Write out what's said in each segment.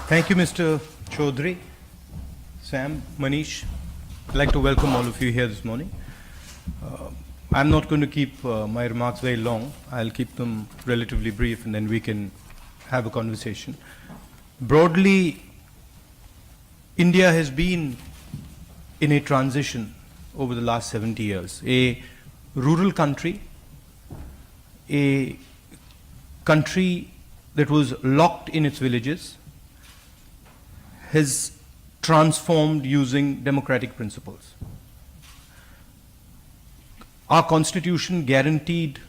Thank you, Mr. Chaudhary, Sam, Manish. I'd like to welcome all of you here this morning. I'm not going to keep my remarks very long. I'll keep them relatively brief and then we can have a conversation. Broadly, India has been in a transition over the last 70 years. A rural country, a country that was locked in its villages, has transformed using democratic principles. Our constitution guaranteed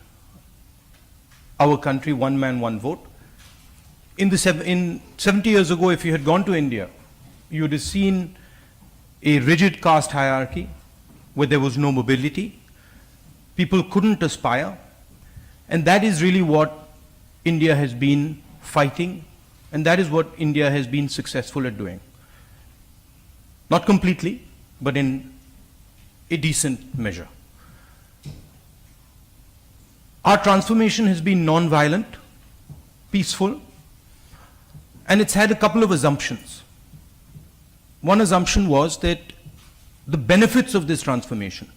our country one man, one vote. In 70 years ago, if you had gone to India, you would have seen a rigid caste hierarchy where there was no mobility. People couldn't aspire. And that is really what India has been fighting, and that is what India has been successful at doing. Not completely, but in a decent measure. Our transformation has been non-violent, peaceful, and it's had a couple of assumptions. One assumption was that the benefits of this transformation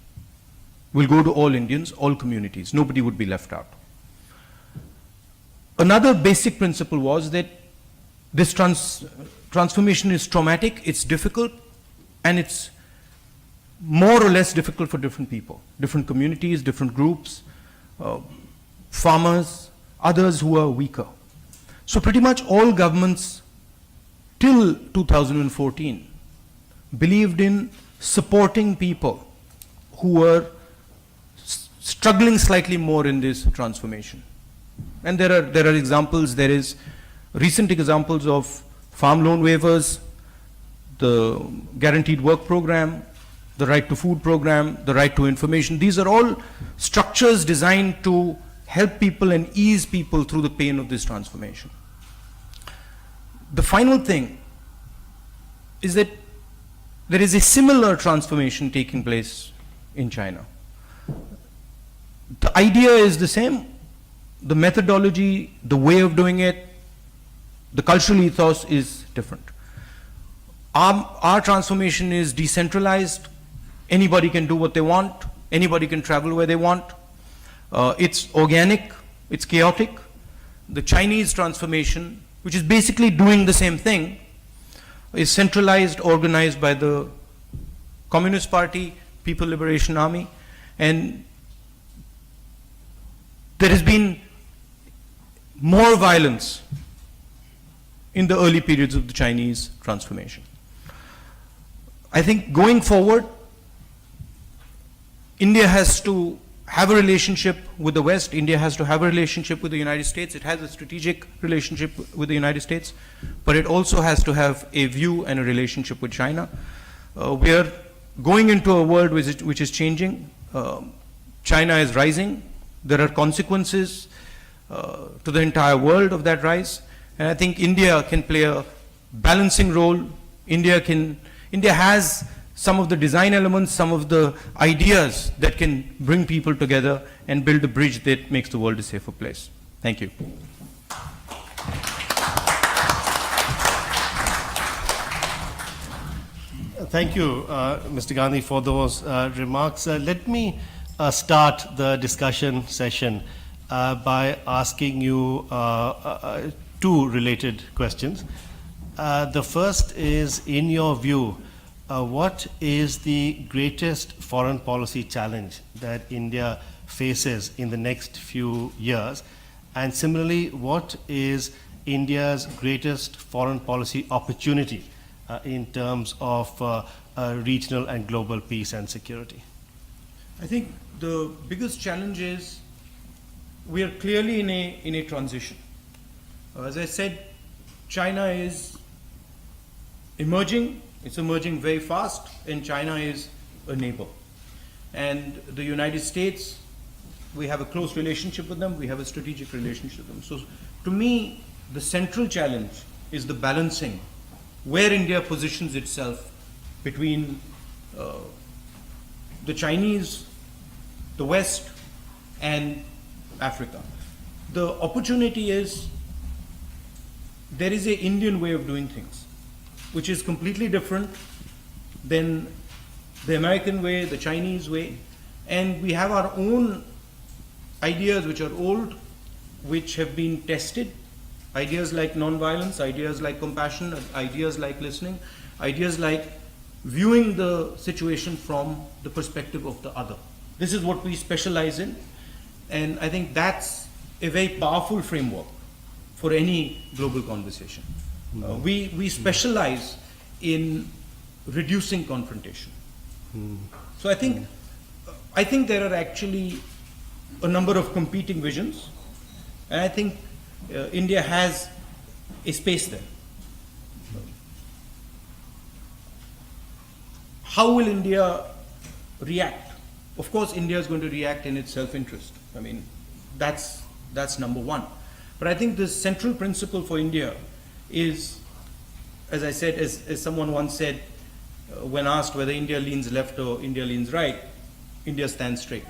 will go to all Indians, all communities. Nobody would be left out. Another basic principle was that this transformation is traumatic, it's difficult, and it's more or less difficult for different people, different communities, different groups, farmers, others who are weaker. So pretty much all governments till 2014 believed in supporting people who were struggling slightly more in this transformation. And there are examples. There is recent examples of farm loan waivers, the guaranteed work program, the right to food program, the right to information. These are all structures designed to help people and ease people through the pain of this transformation. The final thing is that there is a similar transformation taking place in China. The idea is the same. The methodology, the way of doing it, the cultural ethos is different. Our transformation is decentralized. Anybody can do what they want. Anybody can travel where they want. It's organic. It's chaotic. The Chinese transformation, which is basically doing the same thing, is centralized, organized by the Communist Party, People Liberation Army, and there has been more violence in the early periods of the Chinese transformation. I think going forward, India has to have a relationship with the West. India has to have a relationship with the United States. It has a strategic relationship with the United States, but it also has to have a view and a relationship with China. We are going into a world which is changing. China is rising. There are consequences to the entire world of that rise, and I think India can play a balancing role. India has some of the design elements, some of the ideas that can bring people together and build a bridge that makes the world a safer place. Thank you. Thank you, Mr. Gandhi, for those remarks. Let me start the discussion session by asking you two related questions. The first is, in your view, what is the greatest foreign policy challenge that India faces in the next few years? And similarly, what is India's greatest foreign policy opportunity in terms of regional and global peace and security? I think the biggest challenge is we are clearly in a transition. As I said, China is emerging. It's emerging very fast, and China is a neighbor. And the United States, we have a close relationship with them. We have a strategic relationship with them. So to me, the central challenge is the balancing, where India positions itself between the Chinese, the West, and Africa. The opportunity is there is a Indian way of doing things, which is completely different than the American way, the Chinese way, and we have our own ideas which are old, which have been tested, ideas like non-violence, ideas like compassion, ideas like listening, ideas like viewing the situation from the perspective of the other. This is what we specialize in, and I think that's a very powerful framework for any global conversation. We specialize in reducing confrontation. So I think there are actually a number of competing visions, and I think India has a space there. How will India react? Of course, India is going to react in its self-interest. I mean, that's number one. But I think the central principle for India is, as I said, as someone once said, when asked whether India leans left or India leans right, India stands straight.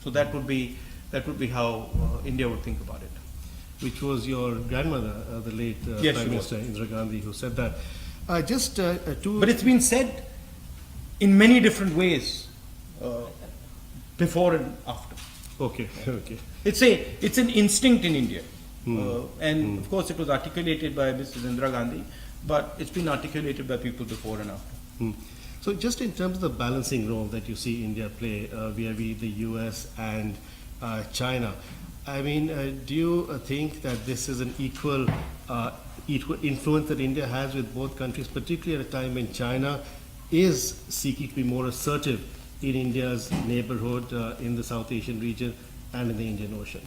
So that would be how India would think about it. Which was your grandmother, the late Yes, Prime she was. Minister Indira Gandhi, who said that. Just two. But it's been said in many different ways, before and after. Okay, okay. It's an instinct in India, and of course it was articulated by Mrs. Indira Gandhi, but it's been articulated by people before and after. So just in terms of the balancing role that you see India play vis-a-vis the US and China, I mean, do you think that this is an equal influence that India has with both countries, particularly at a time when China is seeking to be more assertive in India's neighborhood, in the South Asian region and in the Indian Ocean?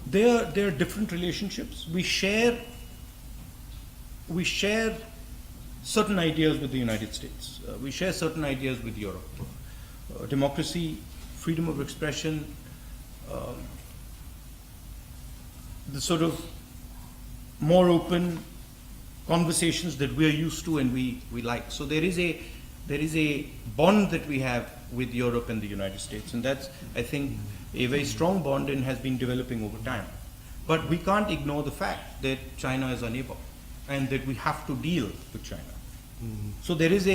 There are different relationships. We share certain ideas with the United States. We share certain ideas with Europe. Democracy, freedom of expression, the sort of more open conversations that we are used to and we like. So there is a bond that we have with Europe and the United States, and that's, I think, a very strong bond and has been developing over time. But we can't ignore the fact that China is our neighbor and that we have to deal with China. So there is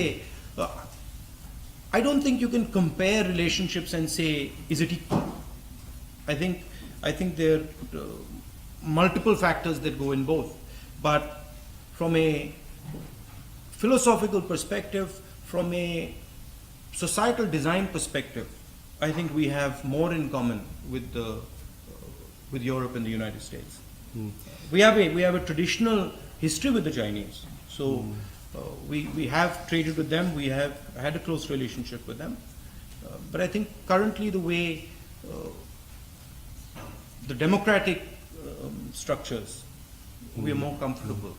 I don't think you can compare relationships and say, is it equal? I think there are multiple factors that go in both. But from a philosophical perspective, from a societal design perspective, I think we have more in common with Europe and the United States. We have a traditional history with the Chinese. So we have traded with them, we have had a close relationship with them. But I think currently the way the democratic structures, we are more comfortable.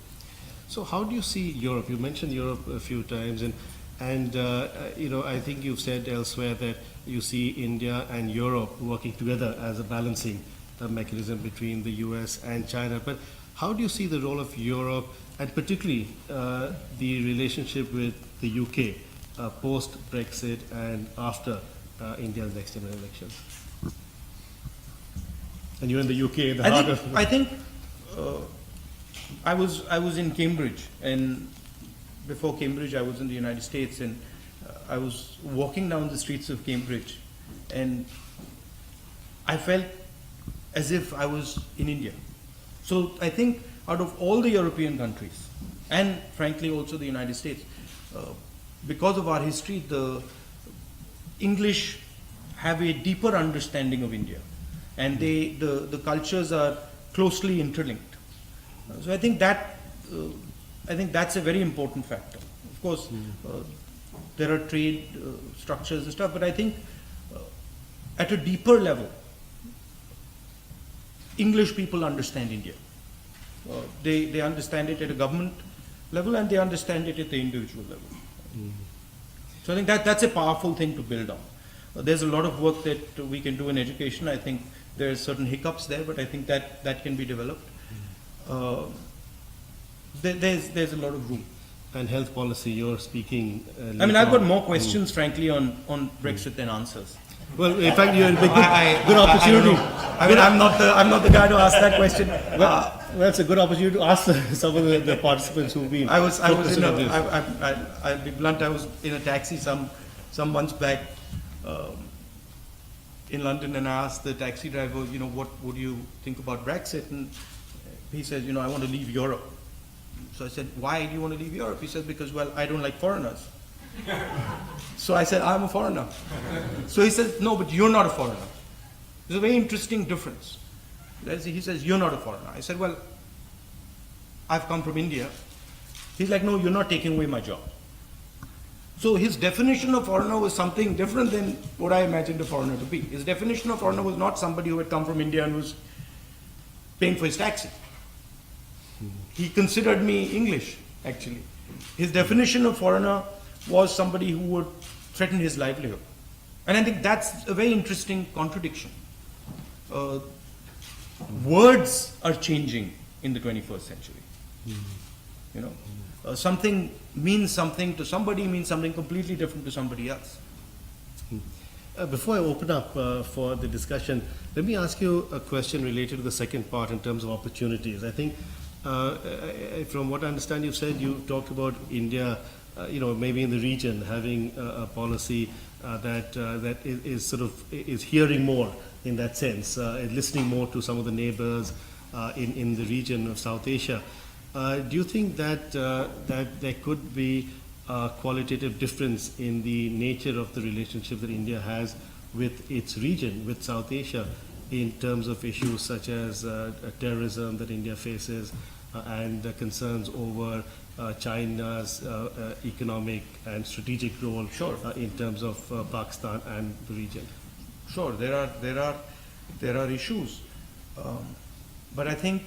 So how do you see Europe? You mentioned Europe a few times, and you know, I think you've said elsewhere that you see India and Europe working together as a balancing mechanism between the US and China. But how do you see the role of Europe, and particularly the relationship with the UK post-Brexit and after India's next general elections? And you're in the UK, in the heart of... I think I was in Cambridge, and before Cambridge I was in the United States, and I was walking down the streets of Cambridge, and I felt as if I was in India. So I think out of all the European countries, and frankly also the United States, because of our history, the English have a deeper understanding of India, and the cultures are closely interlinked. So I think that's a very important factor. Of course, there are trade structures and stuff, but I think at a deeper level, English people understand India. They understand it at a government level, and they understand it at the individual level. So I think that's a powerful thing to build on. There's a lot of work that we can do in education. I think there are certain hiccups there, but I think that can be developed. There's a lot of room. and health policy, you're speaking. I mean, I've got more questions, frankly, on Brexit than answers. Well, in fact, you're a good I opportunity. don't know. I mean, I'm not the guy to ask that question. Well, that's a good opportunity to ask some of the participants who've been. I'll be blunt. I was in a taxi some months back in London, and I asked the taxi driver, what would you think about Brexit? And he says, I want to leave Europe. So I said, why do you want to leave Europe? He says, because, well, I don't like foreigners. So I said, I'm a foreigner. So he says, no, but you're not a foreigner. There's a very interesting difference. He says, you're not a foreigner. I said, well, I've come from India. He's like, no, you're not taking away my job. So his definition of foreigner was something different than what I imagined a foreigner to be. His definition of foreigner was not somebody who had come from India and was paying for his taxi. He considered me English, actually. His definition of foreigner was somebody who would threaten his livelihood. And I think that's a very interesting contradiction. Words are changing in the 21st century. Something means something to somebody, means something completely different to somebody else. Before I open up for the discussion, let me ask you a question related to the second part in terms of opportunities. I think, from what I understand, you've said you talked about India, maybe in the region having a policy that is hearing more in that sense, listening more to some of the neighbors in the region of South Asia. Do you think that there could be a qualitative difference in the nature of the relationship that India has with its region, with South Asia, in terms of issues such as terrorism that India faces and concerns over China's economic and strategic role in terms of Pakistan and the region? Sure, there are issues, but I think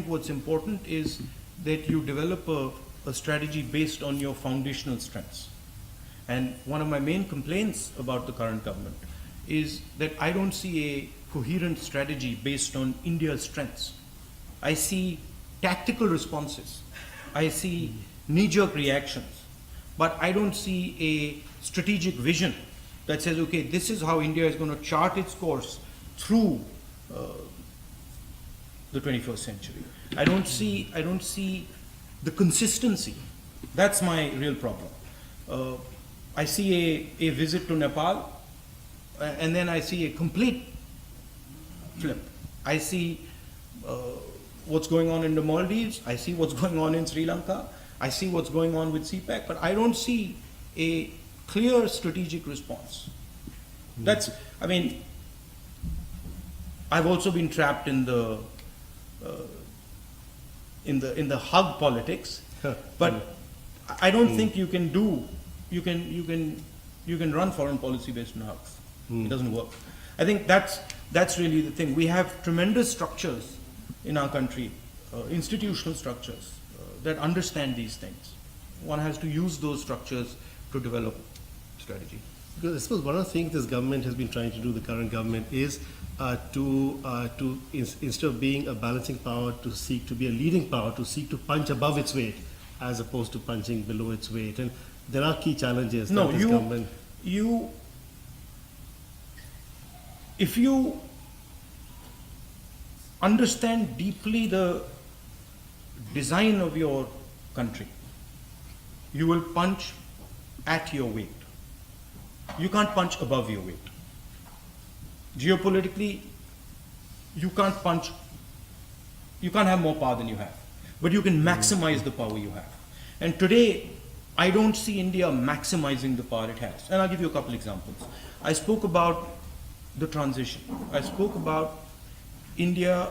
what's important is that you develop a strategy based on your foundational strengths. And one of my main complaints about the current government is that I don't see a coherent strategy based on India's strengths. I see tactical responses. I see knee-jerk reactions. But I don't see a strategic vision that says, okay, this is how India is going to chart its course through the 21st century. I don't see the consistency. That's my real problem. I see a visit to Nepal, and then I see a complete flip. I see what's going on in the Maldives. I see what's going on in Sri Lanka. I see what's going on with CPEC, but I don't see a clear strategic response. I've also been trapped in the hug politics, but I don't think you can run foreign policy based on hugs. It doesn't work. I think that's really the thing. We have tremendous structures in our country, institutional structures that understand these things. One has to use those structures to develop strategy. Because I suppose one of the things this government has been trying to do, the current government, is instead of being a balancing power, to seek to be a leading power, to seek to punch above its weight as opposed to punching below its weight. And there are key challenges that this government... If you understand deeply the design of your country, you will punch at your weight. You can't punch above your weight. Geopolitically, you can't have more power than you have, but you can maximize the power you have. And today, I don't see India maximizing the power it has. And I'll give you a couple examples. I spoke about the transition. I spoke about India,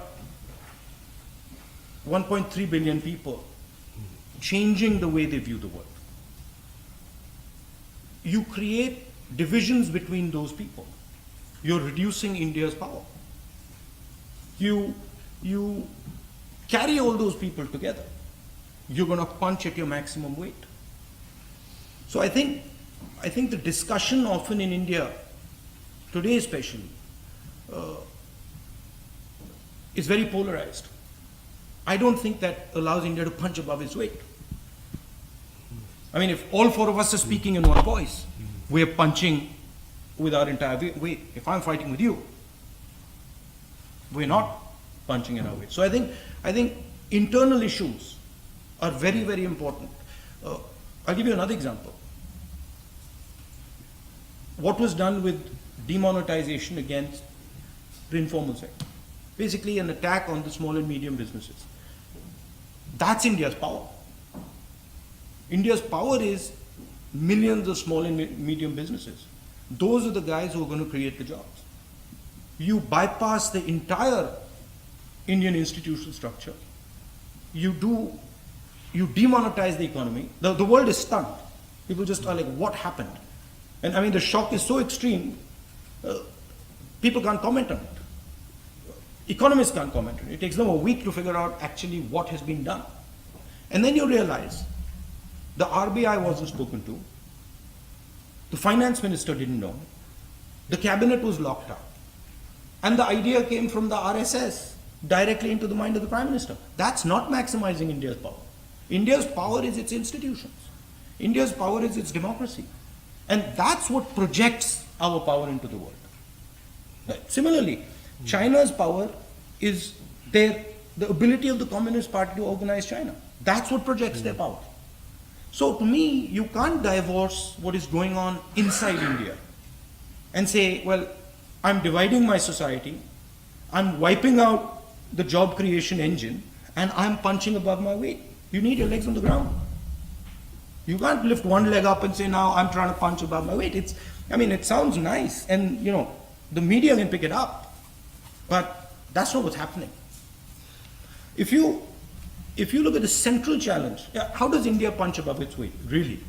1.3 billion people, changing the way they view the world. You create divisions between those people. You're reducing India's power. You carry all those people together. You're going to punch at your maximum weight. So I think the discussion often in India, today especially, is very polarized. I don't think that allows India to punch above its weight. I mean, if all four of us are speaking in one voice, we're punching with our entire weight. If I'm fighting with you, we're not punching in our weight. So I think internal issues are very, very important. I'll give you another example. What was done with demonetization against the informal sector? Basically an attack on the small and medium businesses. That's India's power. India's power is millions of small and medium businesses. Those are the guys who are going to create the jobs. You bypass the entire Indian institutional structure. You demonetize the economy. The world is stunned. People just are like, what happened? And I mean, the shock is so extreme, people can't comment on it. Economists can't comment on it. It takes them a week to figure out actually what has been done. And then you realize the RBI wasn't spoken to, the finance minister didn't know, the cabinet was locked up, and the idea came from the RSS directly into the mind of the Prime Minister. That's not maximizing India's power. India's power is its institutions. India's power is its democracy. And that's what projects our power into the world. Similarly, China's power is the ability of the Communist Party to organize China. That's what projects their power. So to me, you can't divorce what is going on inside India and say, well, I'm dividing my society, I'm wiping out the job creation engine, and I'm punching above my weight. You need your legs on the ground. You can't lift one leg up and say, now I'm trying to punch above my weight. It sounds nice, and the media can pick it up, but that's not what's happening. If you look at the central challenge, how does India punch above its weight, really?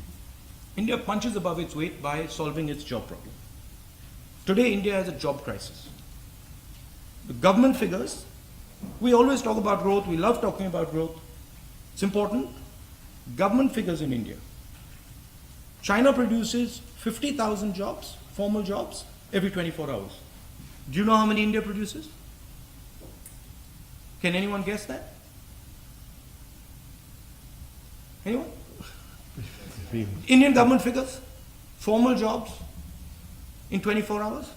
India punches above its weight by solving its job problem. Today, India has a job crisis. The government figures, we always talk about growth, we love talking about growth. It's important. Government figures in India. China produces 50,000 jobs, formal jobs, every 24 hours. Do you know how many India produces? Can anyone guess that? Anyone? Indian government figures, formal jobs in 24 hours?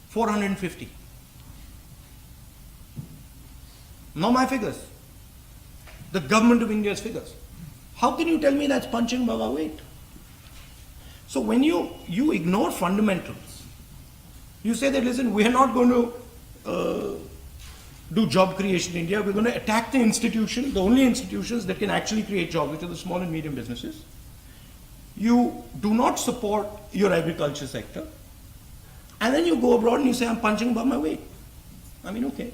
450. Not my figures. The government of India's figures. How can you tell me that's punching above our weight? So when you ignore fundamentals, you say that, listen, we're not going to do job creation in India, we're going to attack the institution, the only institutions that can actually create jobs, which are the small and medium businesses. You do not support your agriculture sector, and then you go abroad and you say, I'm punching above my weight. Okay.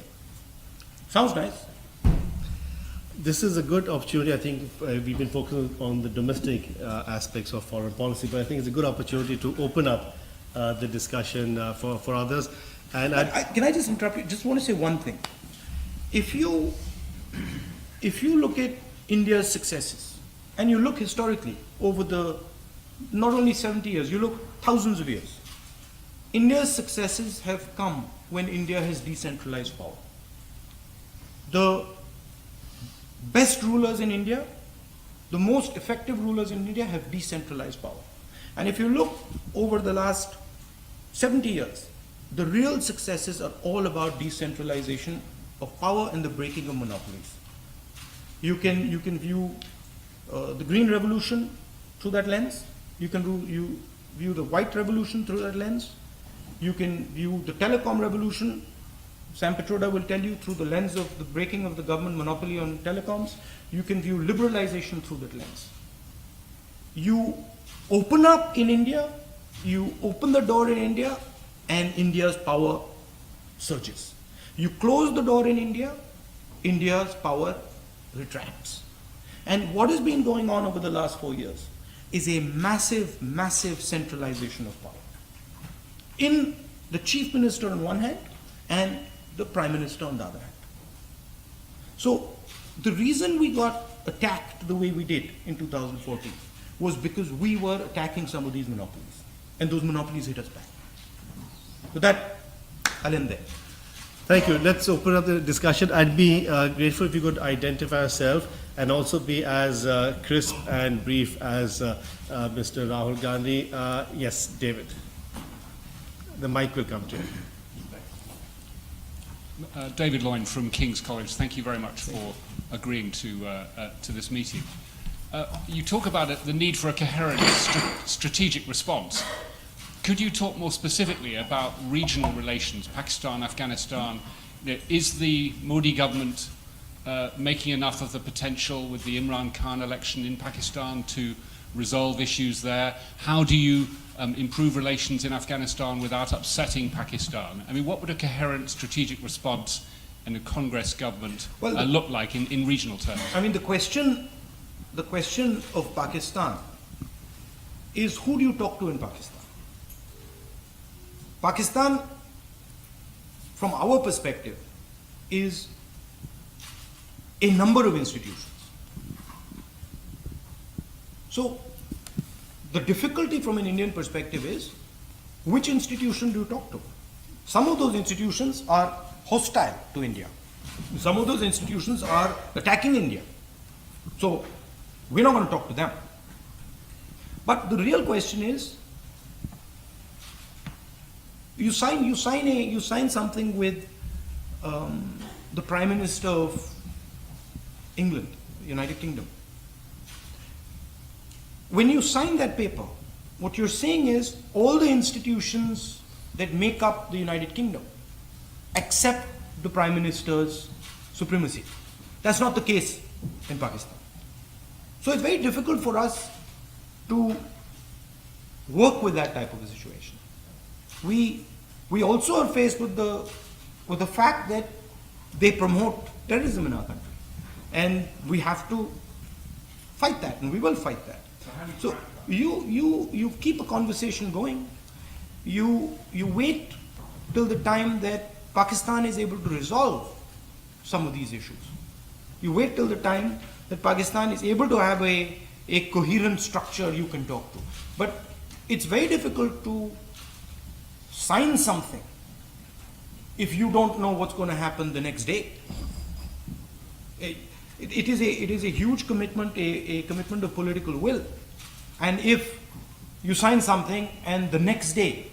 Sounds nice. This is a good opportunity. I think we've been focusing on the domestic aspects of foreign policy, but I think it's a good opportunity to open up the discussion for others. And can I just interrupt you? Just want to say one thing. If you look at India's successes, and you look historically over the not only 70 years, you look thousands of years, India's successes have come when India has decentralized power. The best rulers in India, the most effective rulers in India have decentralized power. And if you look over the last 70 years, the real successes are all about decentralization of power and the breaking of monopolies. You can view the Green Revolution through that lens. You can view the White Revolution through that lens. You can view the telecom revolution, Sam Petroda will tell you, through the lens of the breaking of the government monopoly on telecoms. You can view liberalization through that lens. You open up in India, you open the door in India, and India's power surges. You close the door in India, India's power retracts. And what has been going on over the last 4 years is a massive, massive centralization of power in the chief minister on one hand and the prime minister on the other hand. So the reason we got attacked the way we did in 2014 was because we were attacking some of these monopolies, and those monopolies hit us back. So that, I'll end there. Thank you. Let's open up the discussion. I'd be grateful if you could identify yourself and also be as crisp and brief as Mr. Rahul Gandhi. Yes, David. The mic will come to you. David Loyne from King's College. Thank you very much for agreeing to this meeting. You talk about the need for a coherent strategic response. Could you talk more specifically about regional relations, Pakistan, Afghanistan? Is the Modi government making enough of the potential with the Imran Khan election in Pakistan to resolve issues there? How do you improve relations in Afghanistan without upsetting Pakistan? I mean, what would a coherent strategic response and a Congress government look like in regional terms? I mean, the question of Pakistan is, who do you talk to in Pakistan? Pakistan, from our perspective, is a number of institutions. So, the difficulty from an Indian perspective is, which institution do you talk to? Some of those institutions are hostile to India. Some of those institutions are attacking India. So, we're not going to talk to them. But the real question is, you sign something with the Prime Minister of England, United Kingdom. When you sign that paper, what you're saying is all the institutions that make up the United Kingdom accept the Prime Minister's supremacy. That's not the case in Pakistan. So it's very difficult for us to work with that type of a situation. We also are faced with the fact that they promote terrorism in our country, and we have to fight that, and we will fight that. So you keep a conversation going. You wait till the time that Pakistan is able to resolve some of these issues. You wait till the time that Pakistan is able to have a coherent structure you can talk to. But it's very difficult to sign something if you don't know what's going to happen the next day. It is a huge commitment, a commitment of political will. And if you sign something and the next day,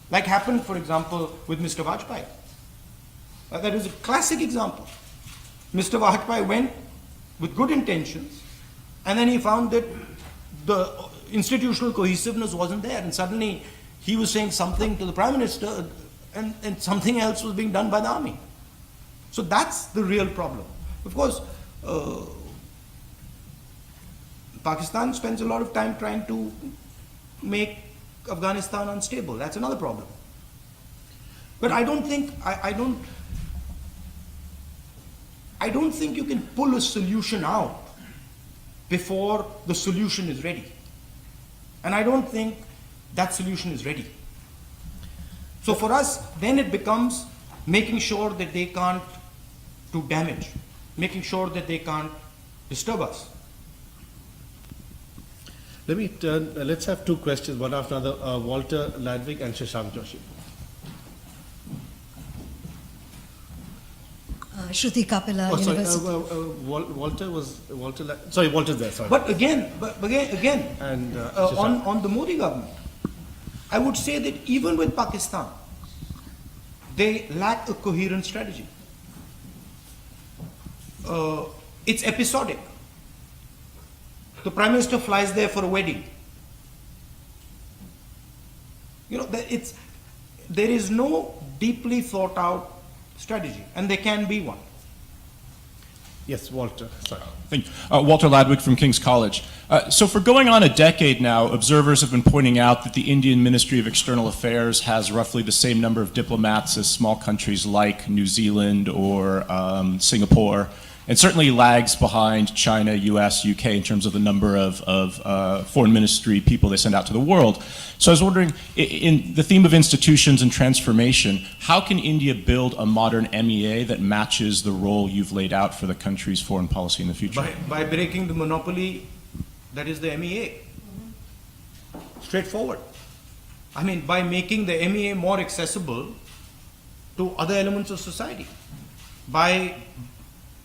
like happened, for example, with Mr. Vajpayee, that is a classic example. Mr. Vajpayee went with good intentions, and then he found that the institutional cohesiveness wasn't there, and suddenly he was saying something to the Prime Minister, and something else was being done by the army. So that's the real problem. Of course, Pakistan spends a lot of time trying to make Afghanistan unstable. That's another problem. But I don't think you can pull a solution out before the solution is ready. And I don't think that solution is ready. So for us, then it becomes making sure that they can't do damage, making sure that they can't disturb us. Let me turn, let's have two questions, one after another. Walter Ladvik and Shashank Joshi. Shruti Kapila, Oh, sorry, University. Walter's there, sorry. But again, And on the Modi government, I would say that even with Pakistan, they lack a coherent strategy. It's episodic. The Prime Minister flies there for a wedding. You know, there is no deeply thought out strategy, and there can be one. yes, Walter, sorry. Thank you. Walter Ladwick from King's College. So for going on a decade now, observers have been pointing out that the Indian Ministry of External Affairs has roughly the same number of diplomats as small countries like New Zealand or Singapore, and certainly lags behind China, US, UK in terms of the number of foreign ministry people they send out to the world. So I was wondering, in the theme of institutions and transformation, how can India build a modern MEA that matches the role you've laid out for the country's foreign policy in the future? By breaking the monopoly that is the MEA. Straightforward. I mean, by making the MEA more accessible to other elements of society by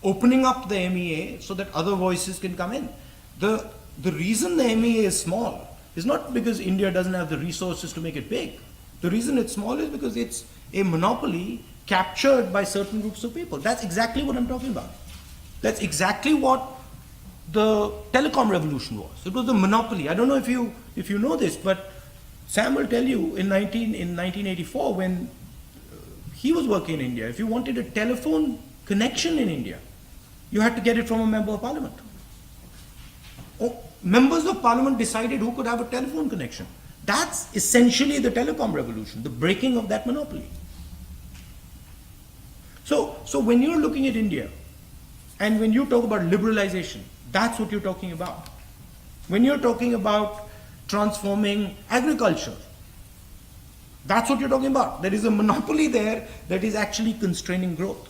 opening up the MEA so that other voices can come in. The reason the MEA is small is not because India doesn't have the resources to make it big. The reason it's small is because it's a monopoly captured by certain groups of people. That's exactly what I'm talking about. That's exactly what the telecom revolution was. It was a monopoly. I don't know if you know this, but Sam will tell you in 1984 when he was working in India, if you wanted a telephone connection in India, you had to get it from a member of parliament. Members of parliament decided who could have a telephone connection. That's essentially the telecom revolution, the breaking of that monopoly. So when you're looking at India, and when you talk about liberalization, that's what you're talking about. When you're talking about transforming agriculture, that's what you're talking about. There is a monopoly there that is actually constraining growth.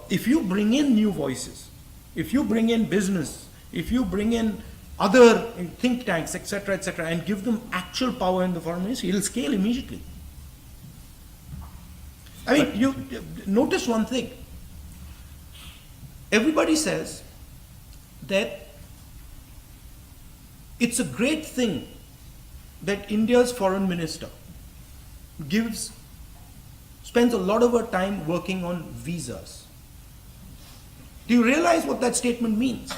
If you bring in new voices, if you bring in business, if you bring in other think tanks, etc., and give them actual power in the foreign ministry, it'll scale immediately. I mean, you notice one thing. Everybody says that it's a great thing that India's foreign minister spends a lot of her time working on visas. Do you realize what that statement means?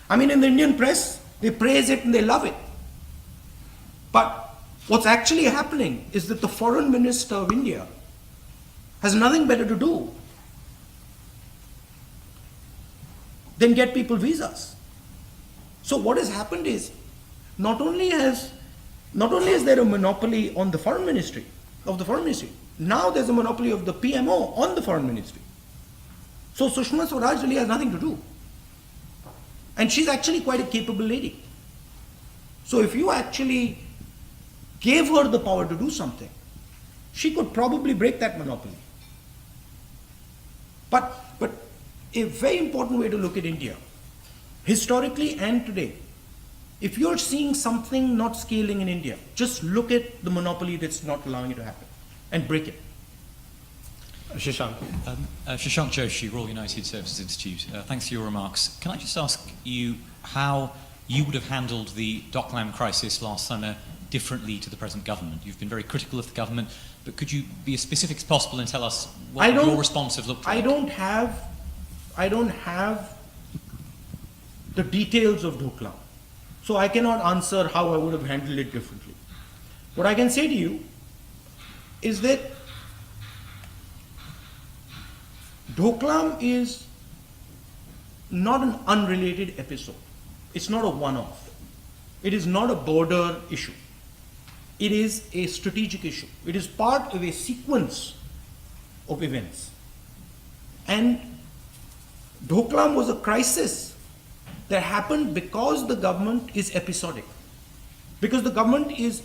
I mean, in the Indian press, they praise it and they love it. But what's actually happening is that the foreign minister of India has nothing better to do than get people visas. So what has happened is, not only is there a monopoly on the foreign ministry, now there's a monopoly of the PMO on the foreign ministry. So Sushma Swaraj really has nothing to do. And she's actually quite a capable lady. So if you actually gave her the power to do something, she could probably break that monopoly. But a very important way to look at India, historically and today, if you're seeing something not scaling in India, just look at the monopoly that's not allowing it to happen and break it. Shashank. Shashank Joshi, Royal United Services Institute. Thanks for your remarks. Can I just ask you how you would have handled the Doklam crisis last summer differently to the present government? You've been very critical of the government, but could you be as specific as possible and tell us what your response have looked like? I don't have the details of Doklam, so I cannot answer how I would have handled it differently. What I can say to you is that Doklam is not an unrelated episode. It's not a one-off. It is not a border issue. It is a strategic issue. It is part of a sequence of events. And Doklam was a crisis that happened because the government is episodic. Because the government and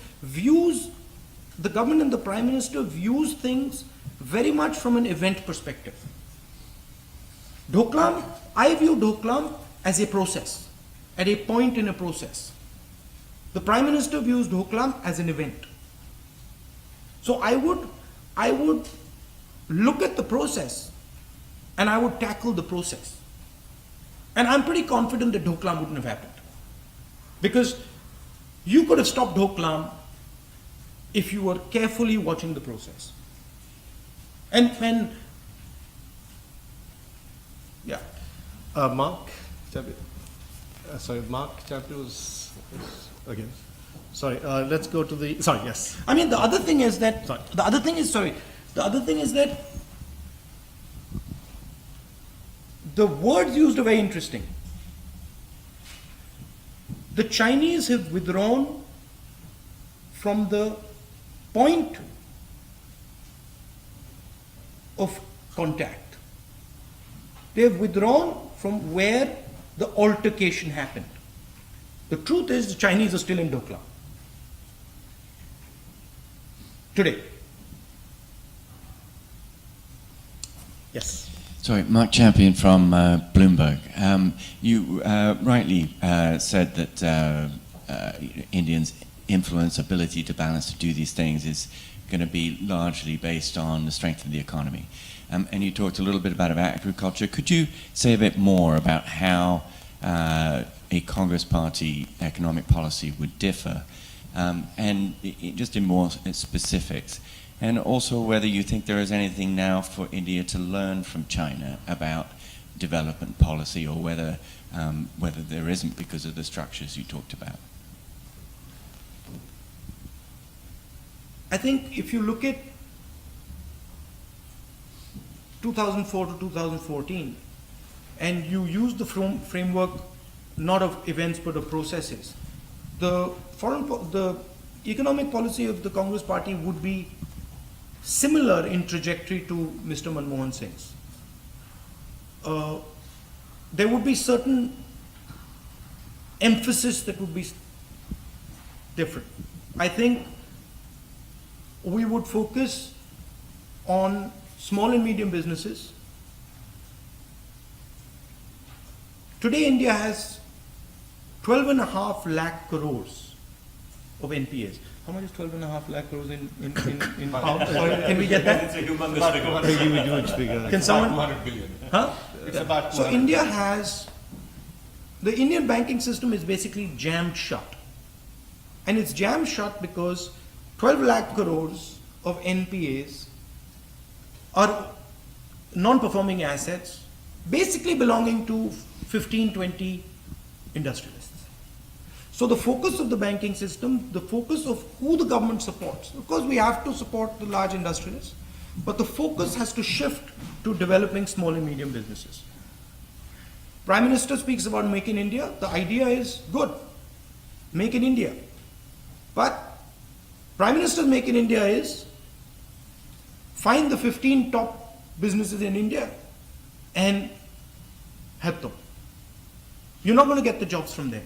the Prime Minister views things very much from an event perspective. I view Doklam as a process, at a point in a process. The Prime Minister views Doklam as an event. So I would look at the process and I would tackle the process. And I'm pretty confident that Doklam wouldn't have happened. Because you could have stopped Doklam if you were carefully watching the process. Mark Chapter was again. Sorry, let's go to the. Sorry, yes. I mean, the other thing is that the words used are very interesting. The Chinese have withdrawn from the point of contact. They have withdrawn from where the altercation happened. The truth is the Chinese are still in Doklam today. Yes. Sorry, Mark Champion from Bloomberg. You rightly said that Indians' influence, ability to balance, to do these things is going to be largely based on the strength of the economy. And you talked a little bit about agriculture. Could you say a bit more about how a Congress Party economic policy would differ, and just in more specifics, and also whether you think there is anything now for India to learn from China about development policy, or whether there isn't because of the structures you talked about? I think if you look at 2004 to 2014, and you use the framework not of events but of processes, the economic policy of the Congress Party would be similar in trajectory to Mr. Manmohan Singh's. There would be certain emphasis that would be different. I think we would focus on small and medium businesses. Today India has 12.5 lakh crores of NPAs. How much is 12.5 lakh crores in pounds? Sorry, can we get that? It's a humongous figure. Huge figure. Can someone? 100 billion. Huh? It's about So 100 India has, the Indian banking system is basically jammed shut. And it's jammed shut because 12 lakh crores of NPAs are non-performing assets basically belonging to 15, 20 industrialists. So the focus of the banking system, the focus of who the government supports, of course we have to support the large industrialists, but the focus has to shift to developing small and medium businesses. Prime Minister speaks about Make in India. The idea is good, Make in India. But Prime Minister's Make in India is find the 15 top businesses in India and help them. You're not going to get the jobs from there.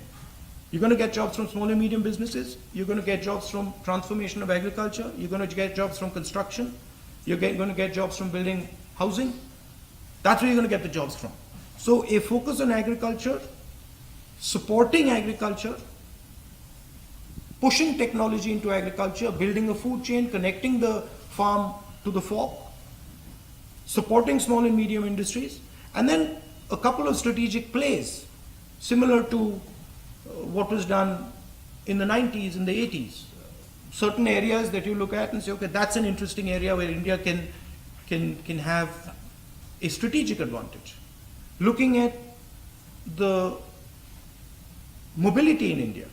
You're going to get jobs from small and medium businesses. You're going to get jobs from transformation of agriculture. You're going to get jobs from construction. You're going to get jobs from building housing. That's where you're going to get the jobs from. So a focus on agriculture, supporting agriculture, pushing technology into agriculture, building a food chain, connecting the farm to the fork, supporting small and medium industries, and then a couple of strategic plays similar to what was done in the 90s, in the 80s. Certain areas that you look at and say, okay, that's an interesting area where India can have a strategic advantage. Looking at the mobility in India.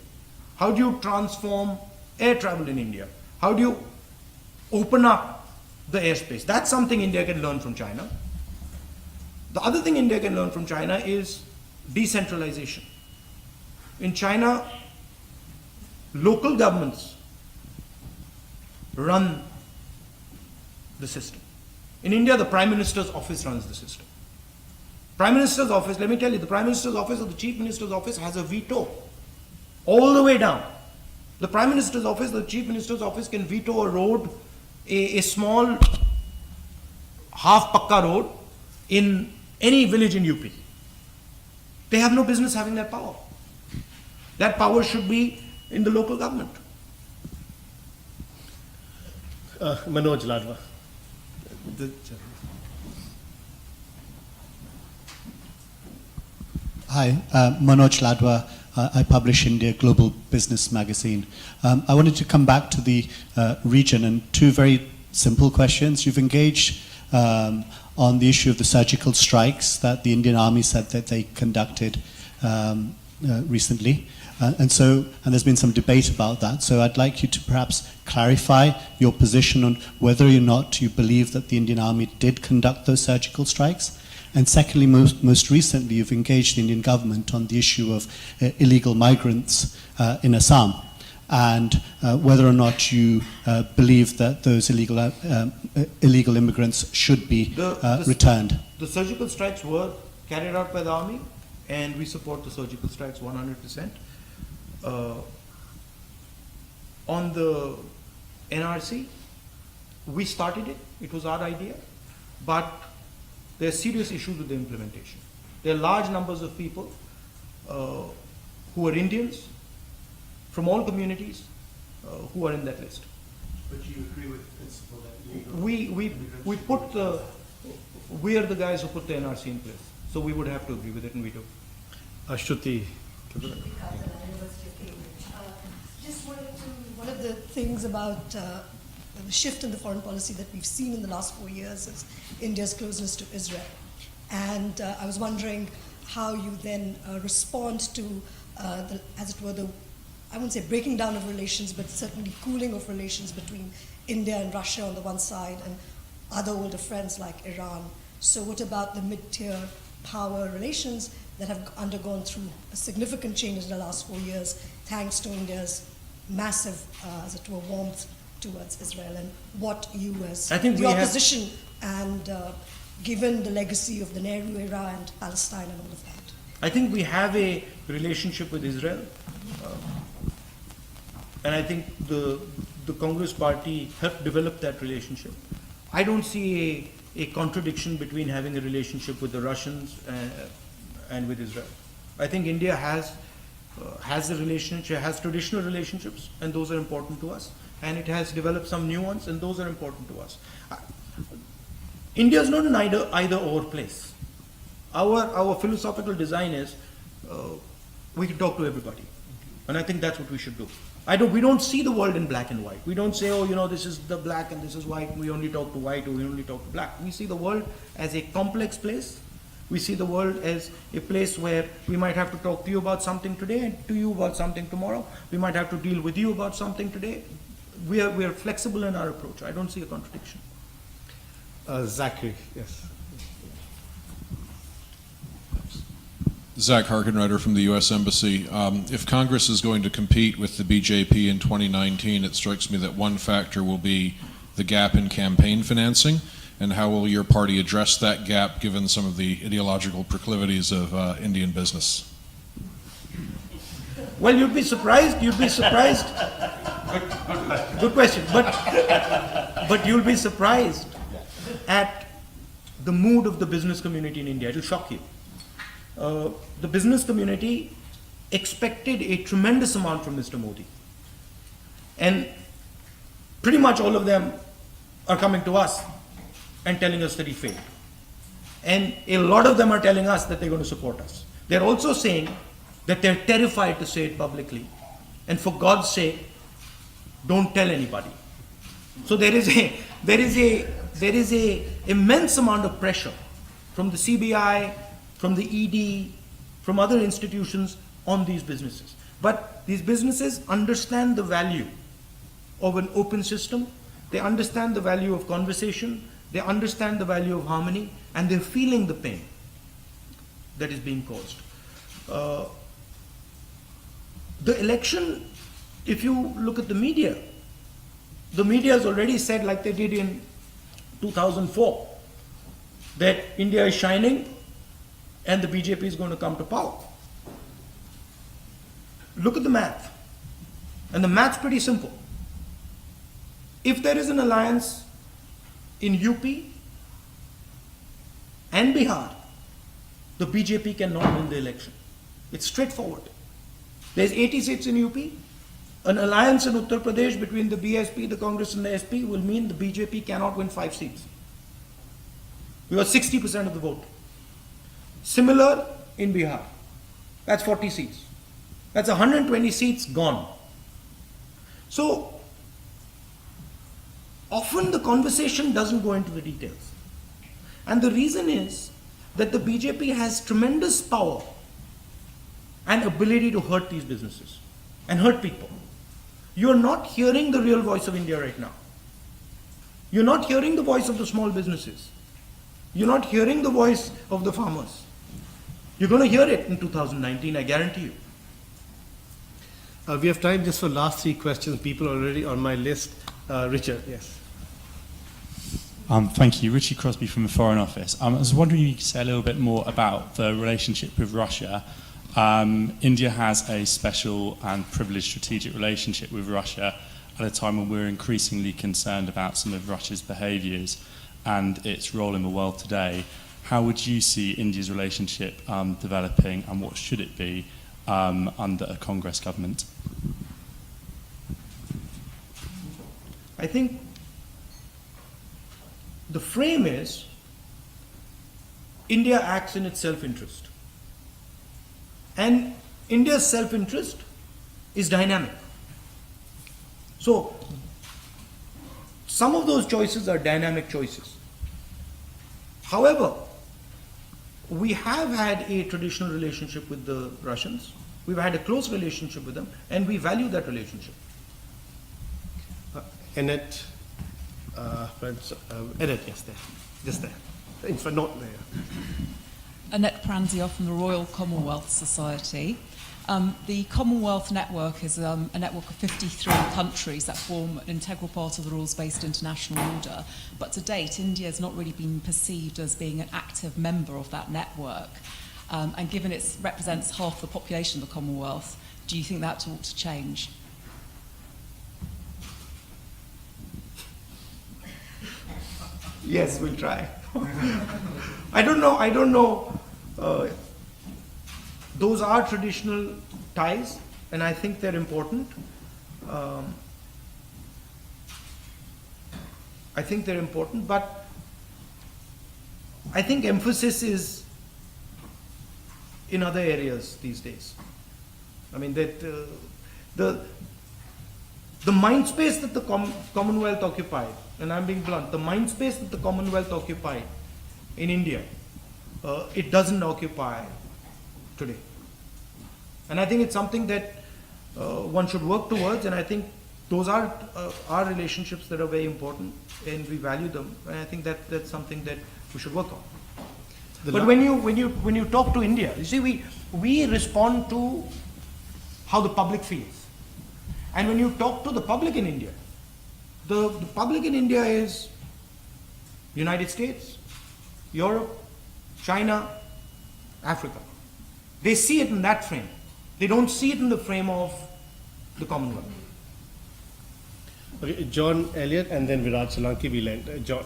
How do you transform air travel in India? How do you open up the airspace? That's something India can learn from China. The other thing India can learn from China is decentralization. In China, local governments run the system. In India, the Prime Minister's office runs the system. Prime Minister's office, let me tell you, the Prime Minister's office or the Chief Minister's office has a veto all the way down. The Prime Minister's office, the Chief Minister's office can veto a road, a small half-pakka road in any village in UP. They have no business having that power. That power should be in the local government. Manoj Ladwa. Hi, Manoj Ladwa. I publish India Global Business Magazine. I wanted to come back to the region and two very simple questions. You've engaged on the issue of the surgical strikes that the Indian Army said that they conducted recently. And there's been some debate about that. So I'd like you to perhaps clarify your position on whether or not you believe that the Indian Army did conduct those surgical strikes. And secondly, most recently, you've engaged the Indian government on the issue of illegal migrants in Assam, and whether or not you believe that those illegal immigrants should be returned. The surgical strikes were carried out by the army, and we support the surgical strikes 100%. On the NRC, we started it. It was our idea, but there are serious issues with the implementation. There are large numbers of people who are Indians from all communities who are in that list. But you agree with the principle that legal... We put we are the guys who put the NRC in place. So we would have to agree with it, and we do. Shruti. Just one of the things about the shift in the foreign policy that we've seen in the last 4 years is India's closeness to Israel. And I was wondering how you then respond to, as it were, I wouldn't say breaking down of relations, but certainly cooling of relations between India and Russia on the one side and other older friends like Iran. So what about the mid-tier power relations that have undergone through a significant change in the last 4 years, thanks to India's massive, as it were, warmth towards Israel, and what you as I think the we have- opposition and given the legacy of the Nehru era and Palestine and all of that? I think we have a relationship with Israel, and I think the Congress party helped develop that relationship. I don't see a contradiction between having a relationship with the Russians and with Israel. I think India has a relationship, has traditional relationships, and those are important to us. And it has developed some new ones, and those are important to us. India is not an either-or place. Our philosophical design is we can talk to everybody, and I think that's what we should do. We don't see the world in black and white. We don't say, oh, this is the black and this is white, and we only talk to white or we only talk to black. We see the world as a complex place. We see the world as a place where we might have to talk to you about something today and to you about something tomorrow. We might have to deal with you about something today. We are flexible in our approach. I don't see a contradiction. Zachary, yes. Zach Harkenrider from the U.S. Embassy. If Congress is going to compete with the BJP in 2019, it strikes me that one factor will be the gap in campaign financing. And how will your party address that gap given some of the ideological proclivities of Indian business? Well, you'd be surprised. Good question. But you'll be surprised at the mood of the business community in India. It'll shock you. The business community expected a tremendous amount from Mr. Modi. And pretty much all of them are coming to us and telling us that he failed. And a lot of them are telling us that they're going to support us. They're also saying that they're terrified to say it publicly. And for God's sake, don't tell anybody. So there is a immense amount of pressure from the CBI, from the ED, from other institutions on these businesses. But these businesses understand the value of an open system. They understand the value of conversation. They understand the value of harmony, and they're feeling the pain that is being caused. The election, if you look at the media has already said, like they did in 2004, that India is shining and the BJP is going to come to power. Look at the math. And the math's pretty simple. If there is an alliance in UP and Bihar, the BJP cannot win the election. It's straightforward. There's 80 seats in UP. An alliance in Uttar Pradesh between the BSP, the Congress and the SP will mean the BJP cannot win 5 seats. We got 60% of the vote. Similar in Bihar. That's 40 seats. That's 120 seats gone. So, often the conversation doesn't go into the details. And the reason is that the BJP has tremendous power and ability to hurt these businesses and hurt people. You're not hearing the real voice of India right now. You're not hearing the voice of the small businesses. You're not hearing the voice of the farmers. You're going to hear it in 2019, I guarantee you. We have time just for last 3 questions. People are already on my list. Richard, yes. Thank you. Richie Crosby from the Foreign Office. I was wondering if you could say a little bit more about the relationship with Russia. India has a special and privileged strategic relationship with Russia at a time when we're increasingly concerned about some of Russia's behaviours and its role in the world today. How would you see India's relationship developing, and what should it be under a Congress government? I think the frame is India acts in its self-interest. And India's self-interest is dynamic. So, some of those choices are dynamic choices. However, we have had a traditional relationship with the Russians. We've had a close relationship with them, and we value that relationship. Annette, Annette, yes, there, just there. In front, not there. Annette Pranzier from the Royal Commonwealth Society. The Commonwealth Network is a network of 53 countries that form an integral part of the rules-based international order. But to date, India has not really been perceived as being an active member of that network. And given it represents half the population of the Commonwealth, do you think that ought to change? Yes, we'll try. I don't know. Those are traditional ties, and I think they're important. But I think emphasis is in other areas these days. I mean, that the mind space that the Commonwealth occupied, and I'm being blunt, the mind space that the Commonwealth occupied in India, it doesn't occupy today. And I think it's something that one should work towards, and I think those are our relationships that are very important, and we value them, and I think that's something that we should work on. But when you talk to India, you see, we respond to how the public feels. And when you talk to the public in India, the public in India is United States, Europe, China, Africa. They see it in that frame. They don't see it in the frame of the Commonwealth. Okay, John Elliott and then Viraj Solanki will end. John.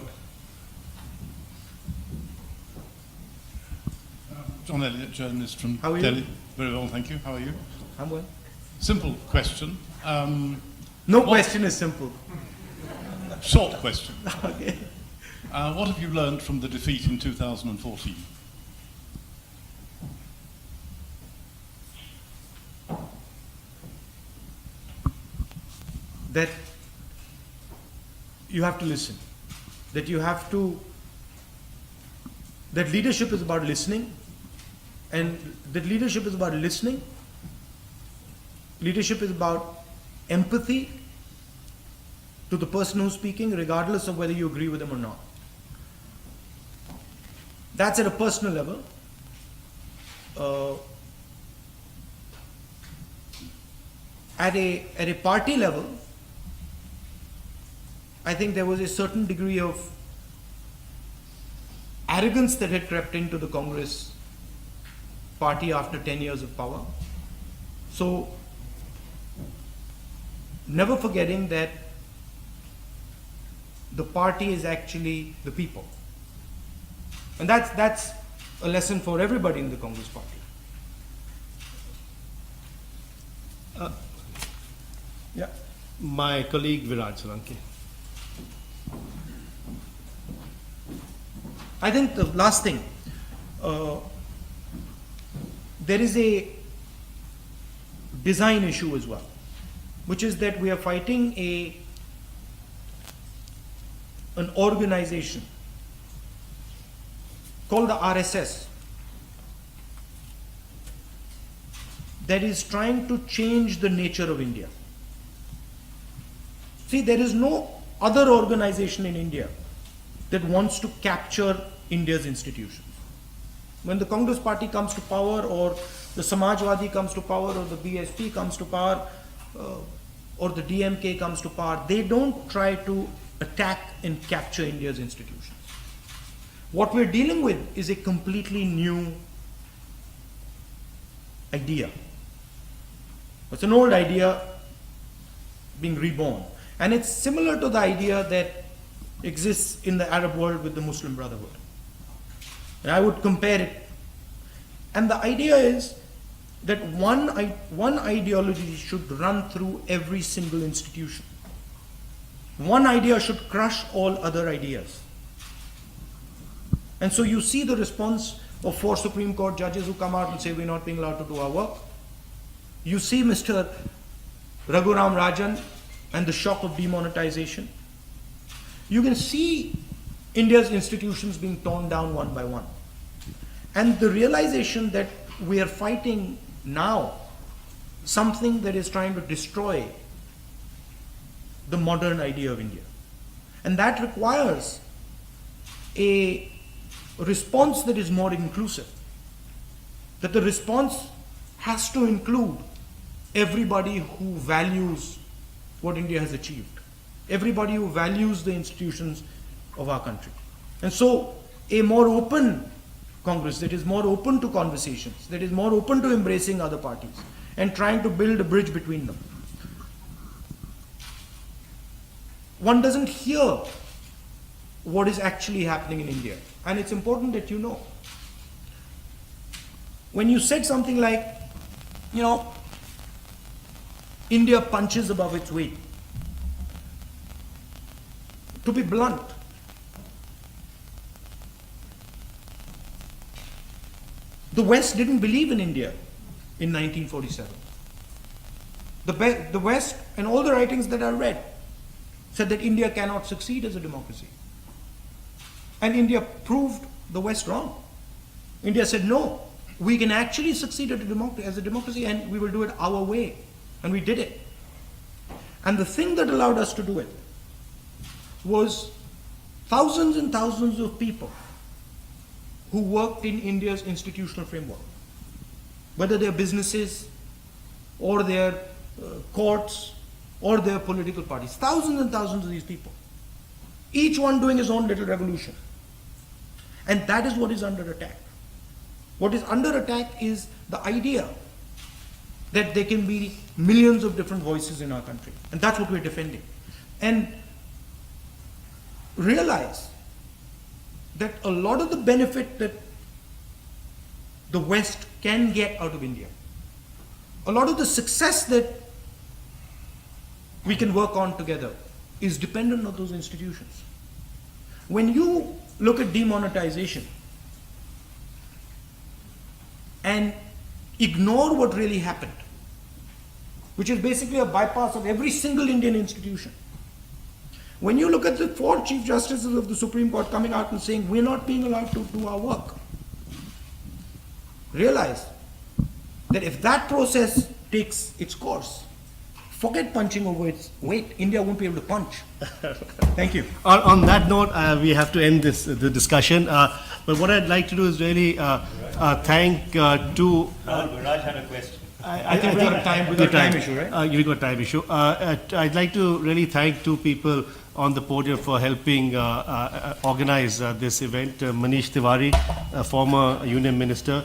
John Elliott, journalist from How are you? Delhi. Very well, thank you. How are you? I'm well. Simple question. No question is simple. Short question. Okay. What have you learned from the defeat in 2014? That you have to listen. That leadership is about listening. And that leadership is about listening. Leadership is about empathy to the person who's speaking, regardless of whether you agree with them or not. That's at a personal level. At a party level, I think there was a certain degree of arrogance that had crept into the Congress party after 10 years of power. So, never forgetting that the party is actually the people. And that's a lesson for everybody in the Congress party. Yeah. My colleague Viraj Solanki. I think the last thing, there is a design issue as well, which is that we are fighting an organization called the RSS that is trying to change the nature of India. See, there is no other organization in India that wants to capture India's institutions. When the Congress party comes to power, or the Samajwadi comes to power, or the BSP comes to power, or the DMK comes to power, they don't try to attack and capture India's institutions. What we're dealing with is a completely new idea. It's an old idea being reborn. And it's similar to the idea that exists in the Arab world with the Muslim Brotherhood. And I would compare it. And the idea is that one ideology should run through every single institution. one idea should crush all other ideas. And so you see the response of 4 Supreme Court judges who come out and say we're not being allowed to do our work. You see Mr. Raghuram Rajan and the shock of demonetization. You can see India's institutions being torn down one by one. And the realization that we are fighting now something that is trying to destroy the modern idea of India. And that requires a response that is more inclusive. That the response has to include everybody who values what India has achieved, everybody who values the institutions of our country. And so a more open Congress that is more open to conversations, that is more open to embracing other parties and trying to build a bridge between them. One doesn't hear what is actually happening in India, and it's important that you know. When you said something like, you know, India punches above its weight, to be blunt, the West didn't believe in India in 1947. The West and all the writings that I read said that India cannot succeed as a democracy. And India proved the West wrong. India said, no, we can actually succeed as a democracy and we will do it our way. And we did it. And the thing that allowed us to do it was thousands and thousands of people who worked in India's institutional framework, whether they're businesses or their courts or their political parties, thousands and thousands of these people, each one doing his own little revolution. And that is what is under attack. What is under attack is the idea that there can be millions of different voices in our country. And that's what we're defending. And realize that a lot of the benefit that the West can get out of India, a lot of the success that we can work on together is dependent on those institutions. When you look at demonetization and ignore what really happened, which is basically a bypass of every single Indian institution. When you look at the 4 Chief Justices of the Supreme Court coming out and saying we're not being allowed to do our work, realize that if that process takes its course, forget punching over its weight. India won't be able to punch. Thank you. On that note, we have to end the discussion. But what I'd like to do is really thank two. Raj had a question. I think we've got a time issue, right? You've got a time issue. I'd like to really thank two people on the podium for helping organize this event. Manish Tiwari, a former union minister,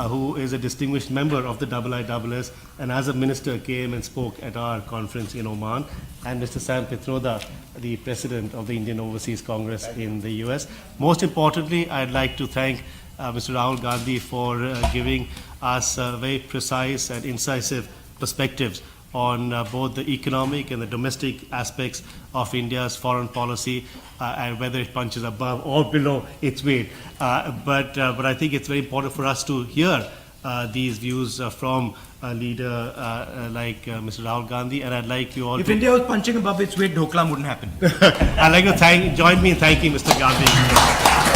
who is a distinguished member of the IISS, and as a minister came and spoke at our conference in Oman, and Mr. Sam Pitroda, the president of the Indian Overseas Congress in the US. Most importantly, I'd like to thank Mr. Rahul Gandhi for giving us very precise and incisive perspectives on both the economic and the domestic aspects of India's foreign policy and whether it punches above or below its weight. But I think it's very important for us to hear these views from a leader like Mr. Rahul Gandhi, and I'd like you all If India was punching above its weight, Dhoklam wouldn't happen. I'd like to join me in thanking Mr. Gandhi.